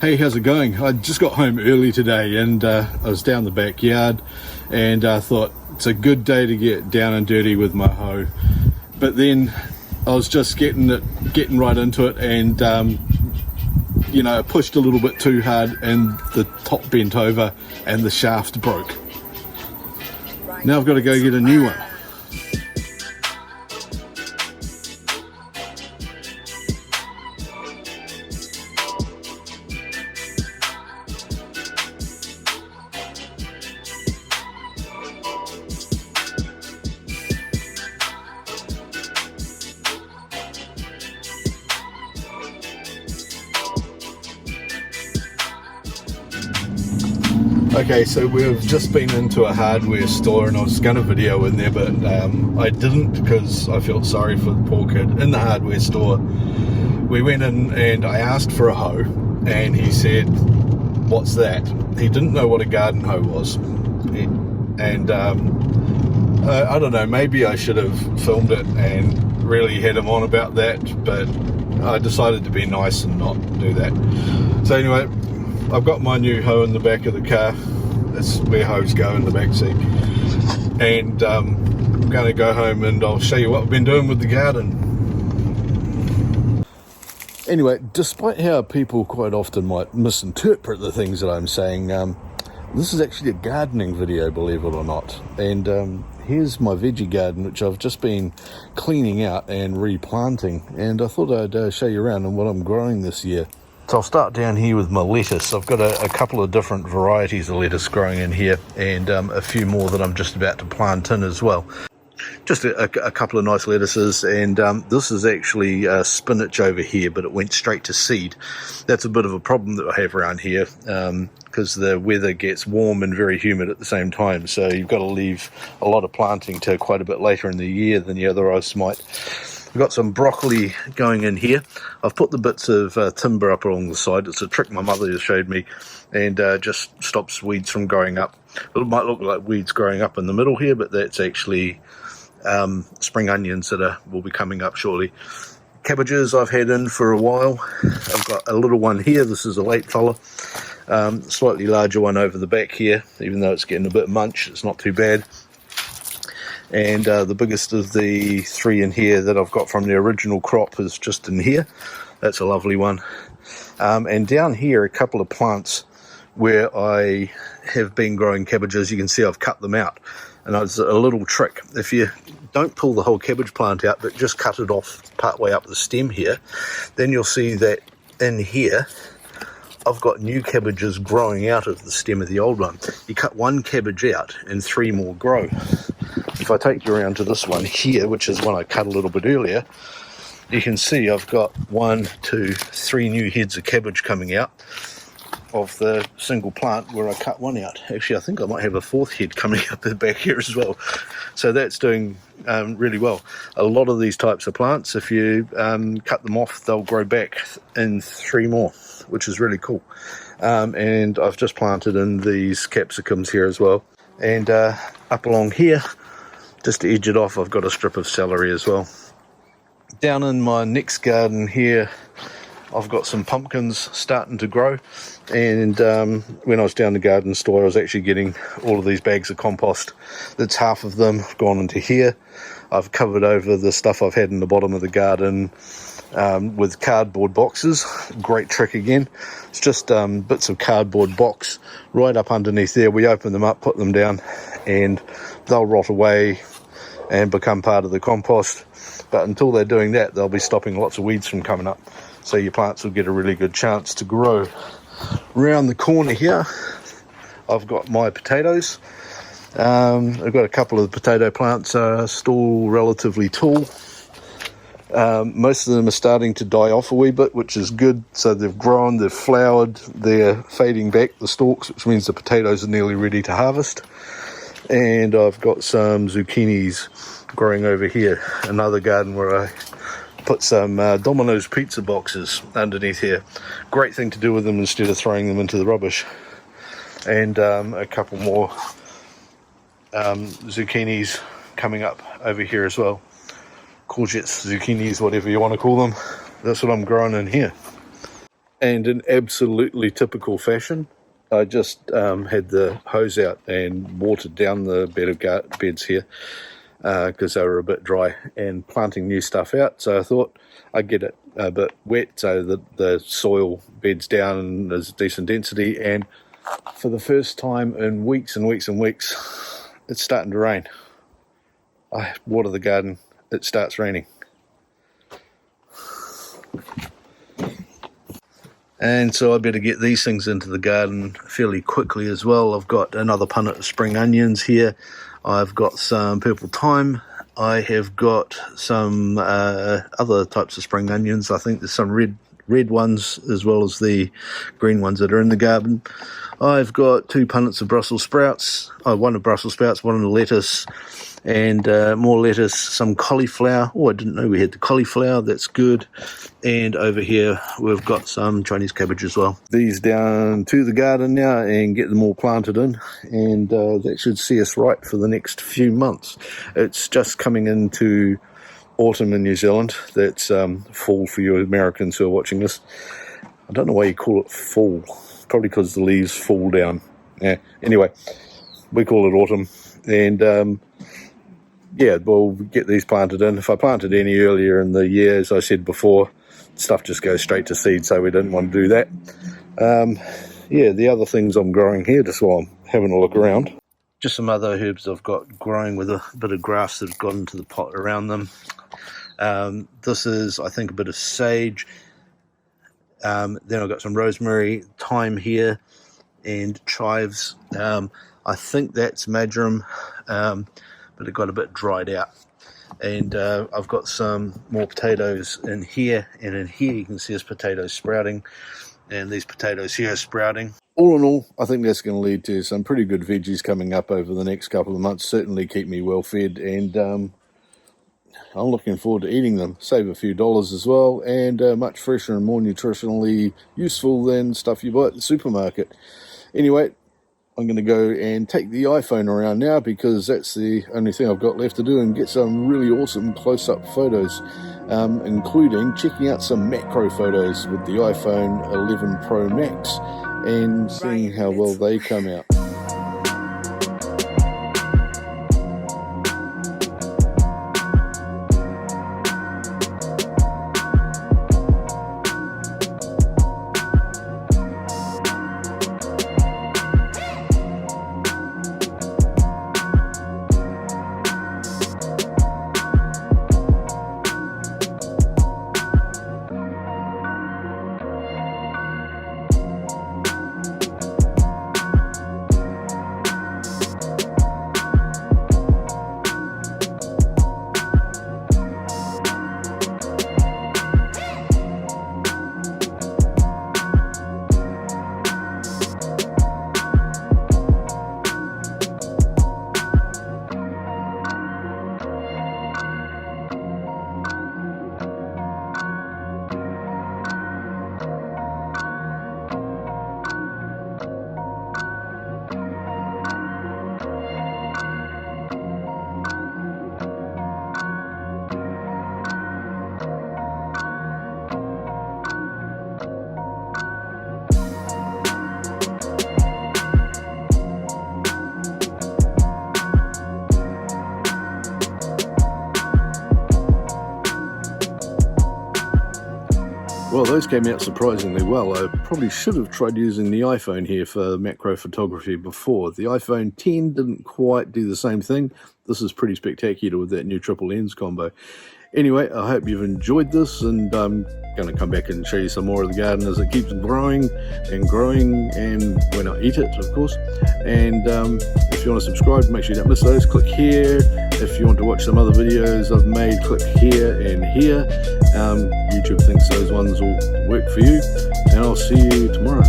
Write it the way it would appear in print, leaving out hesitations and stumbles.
Hey, how's it going? I just got home early today and I was down the backyard and I thought it's a good day to get down and dirty with my hoe. But then I was just getting right into it and I pushed a little bit too hard and the top bent over and the shaft broke. Now I've got to go get a new one. Okay, so we've just been into a hardware store and I was going to video in there, but I didn't because I felt sorry for the poor kid in the hardware store. We went in and I asked for a hoe and he said, "What's that?" He didn't know what a garden hoe was. And I don't know, maybe I should have filmed it and really had him on about that, but I decided to be nice and not do that. So anyway, I've got my new hoe in the back of the car. That's where hoes go, in the back seat. And I'm going to go home and I'll show you what we've been doing with the garden. Anyway, despite how people quite often might misinterpret the things that I'm saying, this is actually a gardening video, believe it or not. And here's my veggie garden, which I've just been cleaning out and replanting. And I thought I'd show you around and what I'm growing this year. So I'll start down here with my lettuce. I've got a couple of different varieties of lettuce growing in here and a few more that I'm just about to plant in as well. Just a couple of nice lettuces, and this is actually spinach over here, but it went straight to seed. That's a bit of a problem that I have around here because the weather gets warm and very humid at the same time, so you've got to leave a lot of planting to quite a bit later in the year than you otherwise might. We've got some broccoli going in here. I've put the bits of timber up along the side. It's a trick my mother showed me, and just stops weeds from growing up. It might look like weeds growing up in the middle here, but that's actually spring onions that will be coming up shortly. Cabbages I've had in for a while. I've got a little one here. This is a late fella. Slightly larger one over the back here, even though it's getting a bit munched. It's not too bad. And the biggest of the three in here that I've got from the original crop is just in here. That's a lovely one. And down here, a couple of plants where I have been growing cabbages. You can see I've cut them out. And it's a little trick. If you don't pull the whole cabbage plant out, but just cut it off part way up the stem here, then you'll see that in here, I've got new cabbages growing out of the stem of the old one. You cut one cabbage out and three more grow. If I take you around to this one here, which is one I cut a little bit earlier, you can see I've got 1, 2, 3 new heads of cabbage coming out of the single plant where I cut one out. Actually, I think I might have a fourth head coming up the back here as well. So that's doing really well. A lot of these types of plants, if you cut them off, they'll grow back in 3 more, which is really cool. And I've just planted in these capsicums here as well. And up along here, just to edge it off, I've got a strip of celery as well. Down in my next garden here, I've got some pumpkins starting to grow, and when I was down the garden store, I was actually getting all of these bags of compost. That's half of them gone into here. I've covered over the stuff I've had in the bottom of the garden with cardboard boxes. Great trick again. It's just bits of cardboard box right up underneath there. We open them up, put them down, and they'll rot away and become part of the compost. But until they're doing that, they'll be stopping lots of weeds from coming up. So your plants will get a really good chance to grow. Around the corner here, I've got my potatoes. I've got a couple of potato plants still relatively tall. Most of them are starting to die off a wee bit, which is good. So they've grown, they've flowered, they're fading back, the stalks, which means the potatoes are nearly ready to harvest. And I've got some zucchinis growing over here, another garden where I put some Domino's pizza boxes underneath here. Great thing to do with them instead of throwing them into the rubbish. And a couple more zucchinis coming up over here as well. Courgettes, zucchinis, whatever you want to call them. That's what I'm growing in here. And in absolutely typical fashion, I just had the hose out and watered down the beds here because they were a bit dry, and planting new stuff out. So I thought I'd get it a bit wet so that the soil beds down and there's decent density. And for the first time in weeks and weeks and weeks, it's starting to rain. I water the garden, it starts raining. And so I better get these things into the garden fairly quickly as well. I've got another punnet of spring onions here. I've got some purple thyme. I have got some other types of spring onions. I think there's some red ones as well as the green ones that are in the garden. I've got 2 punnets of Brussels sprouts. One of Brussels sprouts, one of lettuce, and more lettuce, some cauliflower. Oh, I didn't know we had the cauliflower. That's good. And over here we've got some Chinese cabbage as well. These down to the garden now and get them all planted in, and that should see us right for the next few months. It's just coming into autumn in New Zealand. That's fall for you Americans who are watching this. I don't know why you call it fall. Probably because the leaves fall down. Yeah. Anyway, we call it autumn, and yeah, we'll get these planted in. If I planted any earlier in the year, as I said before, stuff just goes straight to seed, so we didn't want to do that. Yeah, the other things I'm growing here, just while I'm having a look around, just some other herbs I've got growing with a bit of grass that have got into the pot around them. This is, I think, a bit of sage. Then I've got some rosemary, thyme here, and chives. I think that's marjoram, but it got a bit dried out. And I've got some more potatoes in here, and in here you can see there's potatoes sprouting, and these potatoes here are sprouting. All in all, I think that's going to lead to some pretty good veggies coming up over the next couple of months. Certainly keep me well fed, and I'm looking forward to eating them. Save a few dollars as well, and much fresher and more nutritionally useful than stuff you buy at the supermarket. Anyway, I'm going to go and take the iPhone around now, because that's the only thing I've got left to do, and get some really awesome close-up photos, including checking out some macro photos with the iPhone 11 Pro Max and seeing how well they come out. Well, those came out surprisingly well. I probably should have tried using the iPhone here for macro photography before. The iPhone 10 didn't quite do the same thing. This is pretty spectacular with that new triple lens combo. Anyway, I hope you've enjoyed this, and I'm going to come back and show you some more of the garden as it keeps growing, and when I eat it, of course. And if you want to subscribe, make sure you don't miss those. Click here. If you want to watch some other videos I've made, click here and here. YouTube thinks those ones will work for you, and I'll see you tomorrow.